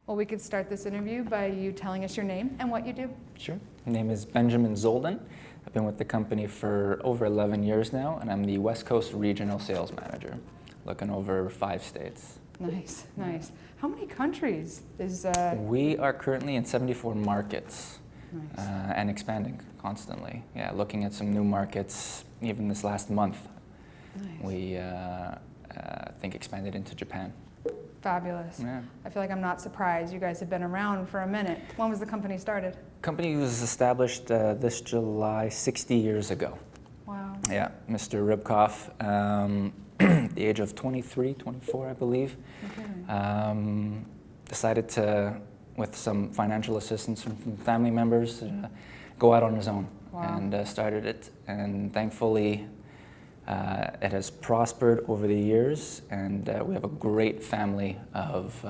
Well, we could start this interview by you telling us your name and what you do. Sure. My name is Benjamin Zoldan. I've been with the company for over 11 years now, and I'm the West Coast Regional Sales Manager, looking over 5 states. Nice, nice. How many countries is... We are currently in 74 markets. Nice. And expanding constantly. Yeah, looking at some new markets. Even this last month, Nice. we think expanded into Japan. Fabulous. Yeah. I feel like I'm not surprised. You guys have been around for a minute. When was the company started? Company was established this July 60 years ago. Wow. Yeah, Mr. Ribkoff, the age of 23, 24, I believe, Okay. decided to, with some financial assistance from family members, go out on his own. Wow. And started it. And thankfully, it has prospered over the years, and we have a great family of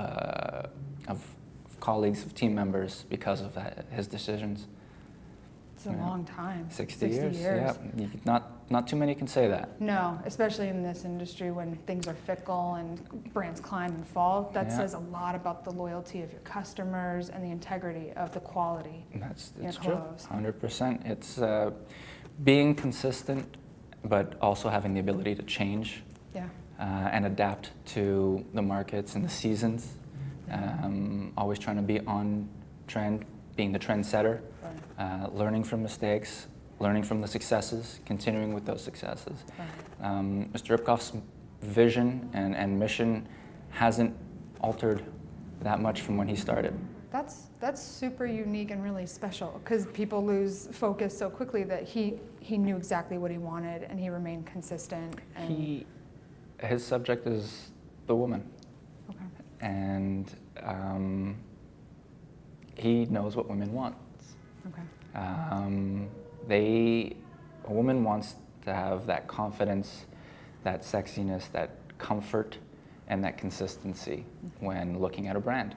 colleagues, of team members because of his decisions. It's a long time. 60 years. Yeah, not too many can say that. No, especially in this industry when things are fickle and brands climb and fall. That Yeah. says a lot about the loyalty of your customers and the integrity of the quality. That's in true. clothes. 100%. It's being consistent, but also having the ability to change Yeah. and adapt to the markets and the seasons. Always trying to be on trend, being the trendsetter, learning from mistakes, learning from the successes, continuing with those successes. Right. Mr. Ribkoff's vision and mission hasn't altered that much from when he started. That's super unique and really special because people lose focus so quickly that he knew exactly what he wanted and he remained consistent. And His subject is the woman. Okay. And he knows what women want. Okay. A woman wants to have that confidence, that sexiness, that comfort, and that consistency when looking at a brand.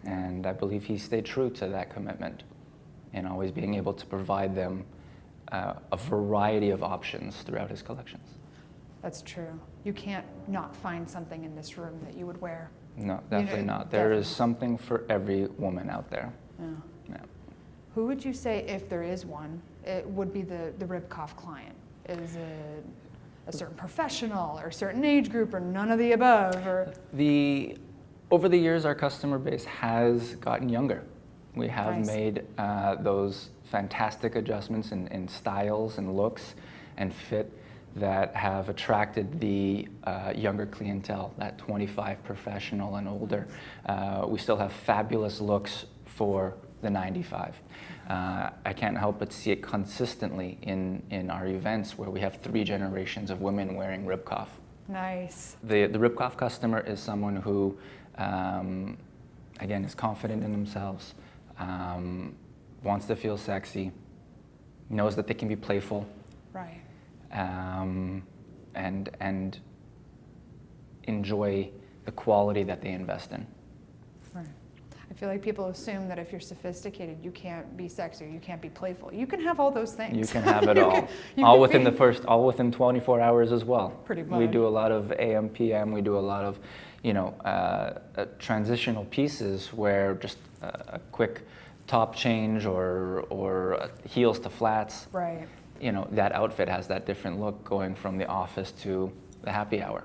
And I believe he stayed true to that commitment in always being able to provide them a variety of options throughout his collections. That's true. You can't not find something in this room that you would wear. No, definitely not. There is Definitely. something for every woman out there. Yeah. Yeah. Who would you say, if there is one, it would be the Ribkoff client? Is it a certain professional or a certain age group or none of the above? Or Over the years, our customer base has gotten younger. We have Nice. made those fantastic adjustments in styles and looks and fit that have attracted the younger clientele, that 25 professional and older. We still have fabulous looks for the 95. I can't help but see it consistently in our events where we have 3 generations of women wearing Ribkoff. nice. The Ribkoff customer is someone who, again, is confident in themselves, wants to feel sexy, knows that they can be playful, Right. and enjoy the quality that they invest in. Right. I feel like people assume that if you're sophisticated, you can't be sexy or you can't be playful. You can have all those things. You can have it You all. can- you All can within be- all within 24 hours as well. Pretty We much. do a lot of AM, PM. We do a lot of, transitional pieces where just a quick top change or heels to flats. Right. That outfit has that different look going from the office to the happy hour.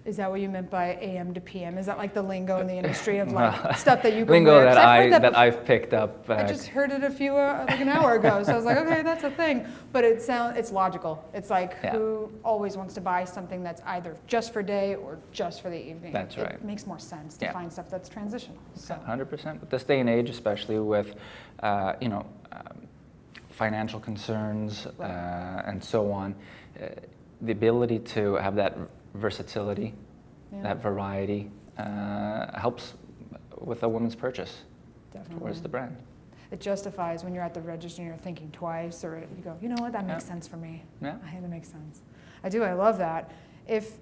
Is that what you meant by AM to PM? Is that like the lingo in the industry of like stuff that you can Lingo wear? 'Cause that I've heard before. I've picked up. I just heard it like an hour ago, so I was like, okay, that's a thing. But it's logical. It's like Yeah. who always wants to buy something that's either just for day or just for the evening? That's right. It makes more sense to Yeah. find stuff that's transitional. So 100%. With this day and age, especially with, financial concerns Right. and so on, the ability to have that versatility, yeah, that variety, helps with a woman's purchase definitely. towards the brand. It justifies when you're at the register and you're thinking twice, or you go, you know what, that makes Yeah. sense for me. Yeah. I think that makes sense. I do. I love that. If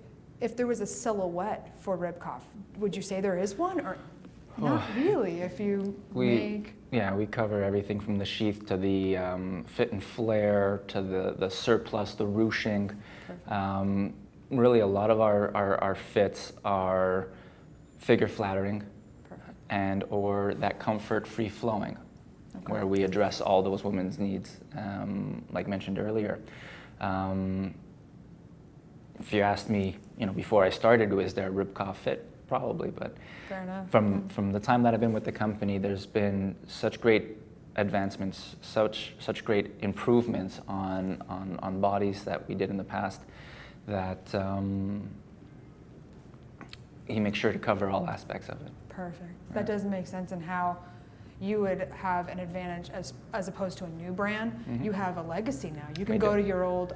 there was a silhouette for Ribkoff, would you say there is one, or not really? If you make We cover everything from the sheath to the fit and flare to the surplus, the ruching. Really, a lot of our fits are figure flattering, perfect. and or that comfort free flowing, Okay. where we address all those women's needs, like mentioned earlier. If you asked me, before I started, was there a Ribkoff fit? Probably, but Fair enough. from the time that I've been with the company, there's been such great advancements, such great improvements on bodies that we did in the past, that he makes sure to cover all aspects of it. Perfect. Yeah. That does make sense in how you would have an advantage as opposed to a new brand. Mhm. You have a legacy now. You We can go do. to your old,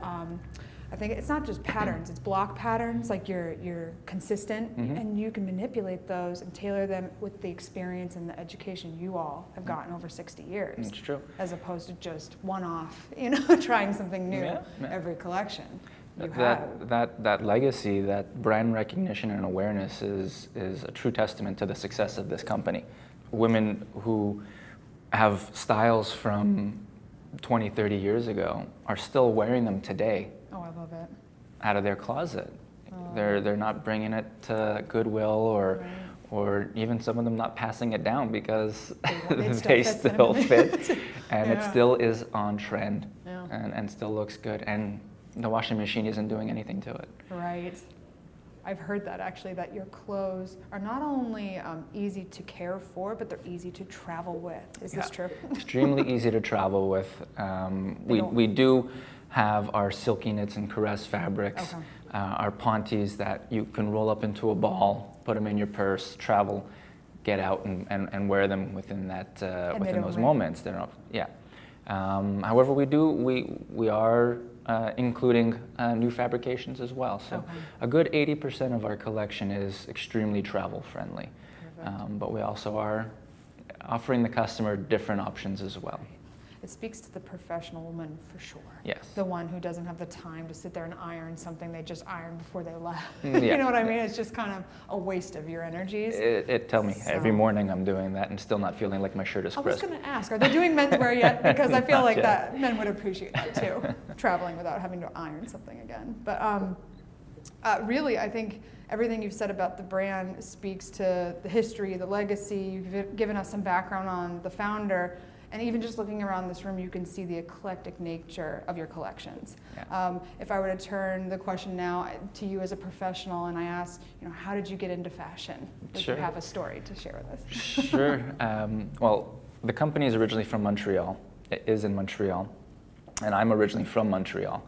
I think it's not just patterns, it's block patterns, like you're consistent, Mhm. and you can manipulate those and tailor them with the experience and the education you all have gotten over 60 years, It's true. as opposed to just one-off, trying something new Yeah, yeah. every collection. You have. That legacy, that brand recognition and awareness is a true testament to the success of this company. Women who have styles from 20, 30 years ago are still wearing them today Oh, I love it. out of their closet. Oh. They're not bringing it to Goodwill or Right. or even some of them not passing it down because It they fits still them. fit, and it Yeah. still is on trend, Yeah. and still looks good, and the washing machine isn't doing anything to it. Right. I've heard that actually, that your clothes are not only easy to care for, but they're easy to travel with. Is this Yeah. true? Extremely easy to travel with. We do have our silky knits and caress fabrics, Okay. our pontes that you can roll up into a ball, put them in your purse, travel, get out and wear them within that And they within don't those rip. moments. They're not, yeah. However, we are including new fabrications as well. So Okay. a good 80% of our collection is extremely travel friendly. Perfect. But we also are offering the customer different options as well. It speaks to the professional woman for sure. Yes. The one who doesn't have the time to sit there and iron something they just ironed before they left. Yeah. You know what I mean? It's just kind of a waste of your energies. Tell me, every So- morning I'm doing that and still not feeling like my shirt is I was crisp. going to ask, are they doing menswear yet? Because I feel Not like yet. that men would appreciate that too, traveling without having to iron something again. But really, I think everything you've said about the brand speaks to the history, the legacy. You've given us some background on the founder. And even just looking around this room, you can see the eclectic nature of your collections. Yeah. If I were to turn the question now to you as a professional and I ask, how did you get into fashion? Would Sure. you have a story to share with us? Sure. Well, the company is originally from Montreal. It is in Montreal. And I'm originally from Montreal.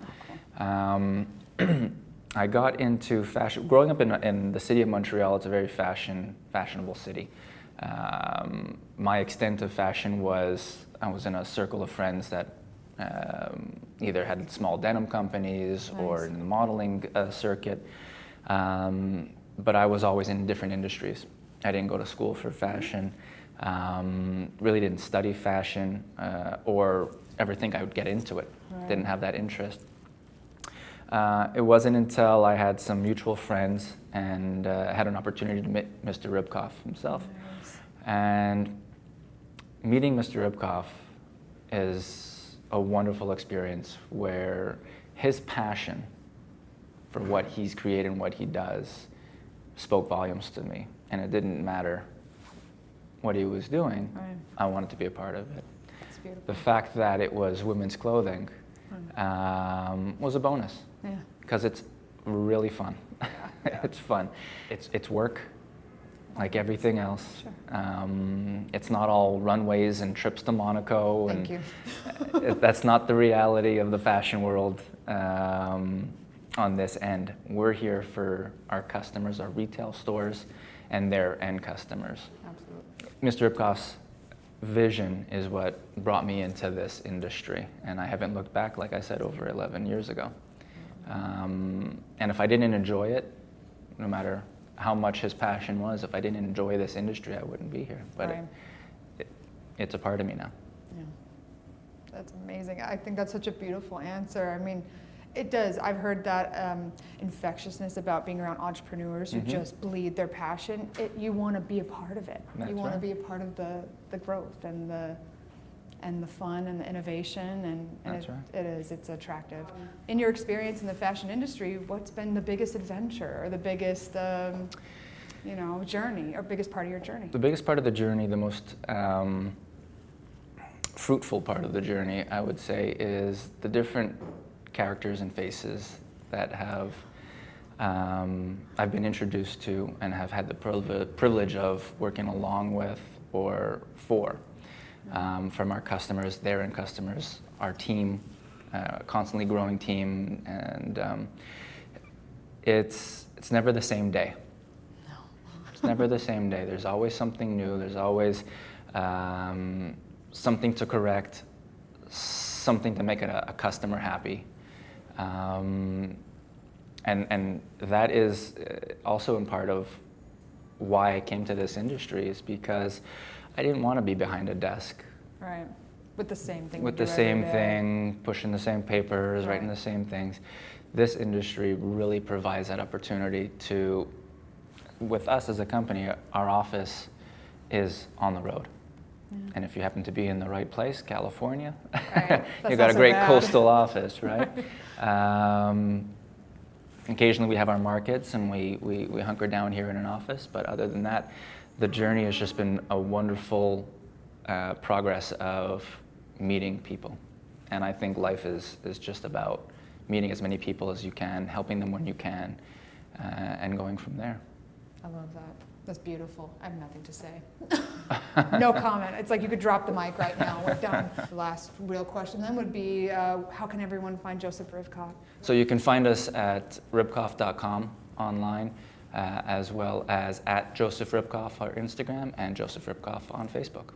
I got into fashion, growing up in the city of Montreal. It's a very fashionable city. My extent of fashion was, I was in a circle of friends that either had small denim companies or Nice. in the modeling circuit, but I was always in different industries. I didn't go to school for fashion, really didn't study fashion or ever think I would get into it. Right. Didn't have that interest. It wasn't until I had some mutual friends and had an opportunity to meet Mr. Ribkoff himself. Nice. And meeting Mr. Ribkoff is a wonderful experience where his passion for what he's created and what he does spoke volumes to me. And it didn't matter what he was doing, Right. I wanted to be a part of it. It's beautiful. The fact that it was women's clothing was a bonus Yeah. because it's really fun. Yeah. It's fun. It's work, like everything else. Sure. It's not all runways and trips to Monaco. Thank and you. That's not the reality of the fashion world on this end. We're here for our customers, our retail stores, and their end customers. Absolutely. Mr. Ribkoff's vision is what brought me into this industry, and I haven't looked back, like I said, over 11 years ago. And if I didn't enjoy it, no matter how much his passion was, if I didn't enjoy this industry, I wouldn't be here. But Right. it's a part of me now. Yeah. That's amazing. I think that's such a beautiful answer. I mean, it does. I've heard that infectiousness about being around entrepreneurs who Mhm. just bleed their passion. You want to be a part of it. That's You want right. to be a part of the growth and the fun and the innovation, and That's right. it's attractive. In your experience in the fashion industry, what's been the biggest adventure or the biggest journey, or biggest part of your journey? The biggest part of the journey, the most fruitful part of the journey, I would say, is the different characters and faces that I've been introduced to and have had the privilege of working along with or for. From our customers, their end customers, our team, constantly growing team, and it's never the same day. No. It's never the same day. There's always something new. There's always something to correct, something to make a customer happy. And that is also in part of why I came to this industry, is because I didn't want to be behind a desk. Right. With the same thing. With the same thing, pushing the same papers, writing the same things. This industry really provides that opportunity to, with us as a company, our office is on the road. Yeah. And if you happen to be in the right place, California, you got a great coastal office, right? Occasionally we have our markets and we hunker down here in an office, but other than that, the journey has just been a wonderful progress of meeting people. And I think life is just about meeting as many people as you can, helping them when you can, and going from there. I love that. That's beautiful. I have nothing to say. No comment. It's like you could drop the mic right now. We're done. The last real question then would be, how can everyone find Joseph Ribkoff? So you can find us at ribkoff.com online, as well as at Joseph Ribkoff on Instagram and Joseph Ribkoff on Facebook.